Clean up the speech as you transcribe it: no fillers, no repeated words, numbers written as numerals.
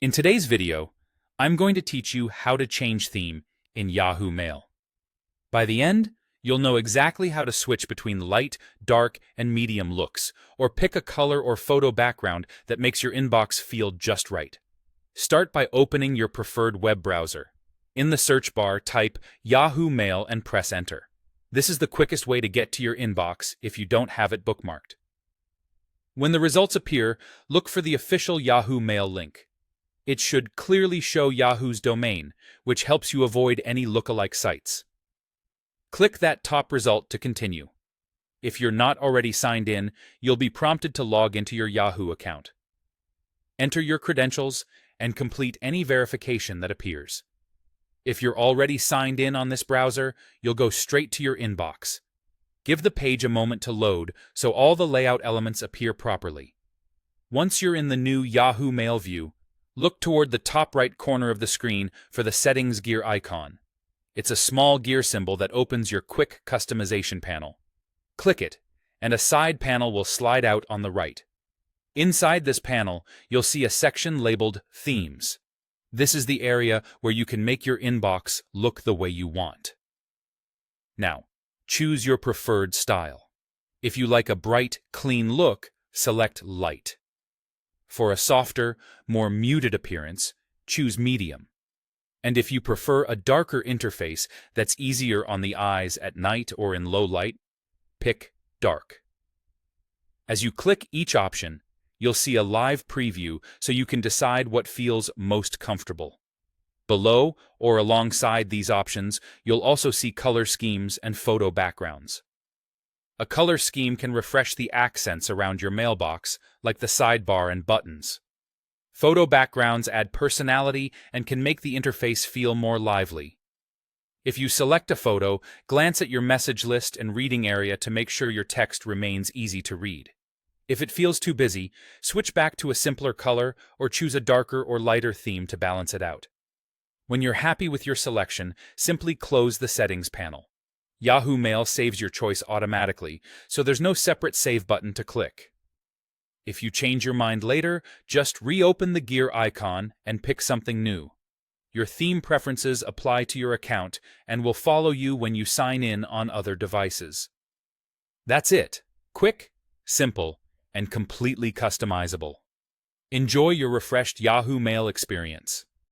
In today's video, I'm going to teach you how to change theme in Yahoo Mail. By the end, you'll know exactly how to switch between light, dark, and medium looks, or pick a color or photo background that makes your inbox feel just right. Start by opening your preferred web browser. In the search bar, type Yahoo Mail and press Enter. This is the quickest way to get to your inbox if you don't have it bookmarked. When the results appear, look for the official Yahoo Mail link. It should clearly show Yahoo's domain, which helps you avoid any lookalike sites. Click that top result to continue. If you're not already signed in, you'll be prompted to log into your Yahoo account. Enter your credentials and complete any verification that appears. If you're already signed in on this browser, you'll go straight to your inbox. Give the page a moment to load so all the layout elements appear properly. Once you're in the new Yahoo Mail view, look toward the top right corner of the screen for the Settings gear icon. It's a small gear symbol that opens your quick customization panel. Click it, and a side panel will slide out on the right. Inside this panel, you'll see a section labeled Themes. This is the area where you can make your inbox look the way you want. Now, choose your preferred style. If you like a bright, clean look, select Light. For a softer, more muted appearance, choose Medium. And if you prefer a darker interface that's easier on the eyes at night or in low light, pick Dark. As you click each option, you'll see a live preview so you can decide what feels most comfortable. Below or alongside these options, you'll also see color schemes and photo backgrounds. A color scheme can refresh the accents around your mailbox, like the sidebar and buttons. Photo backgrounds add personality and can make the interface feel more lively. If you select a photo, glance at your message list and reading area to make sure your text remains easy to read. If it feels too busy, switch back to a simpler color or choose a darker or lighter theme to balance it out. When you're happy with your selection, simply close the Settings panel. Yahoo Mail saves your choice automatically, so there's no separate Save button to click. If you change your mind later, just reopen the gear icon and pick something new. Your theme preferences apply to your account and will follow you when you sign in on other devices. That's it. Quick, simple, and completely customizable. Enjoy your refreshed Yahoo Mail experience.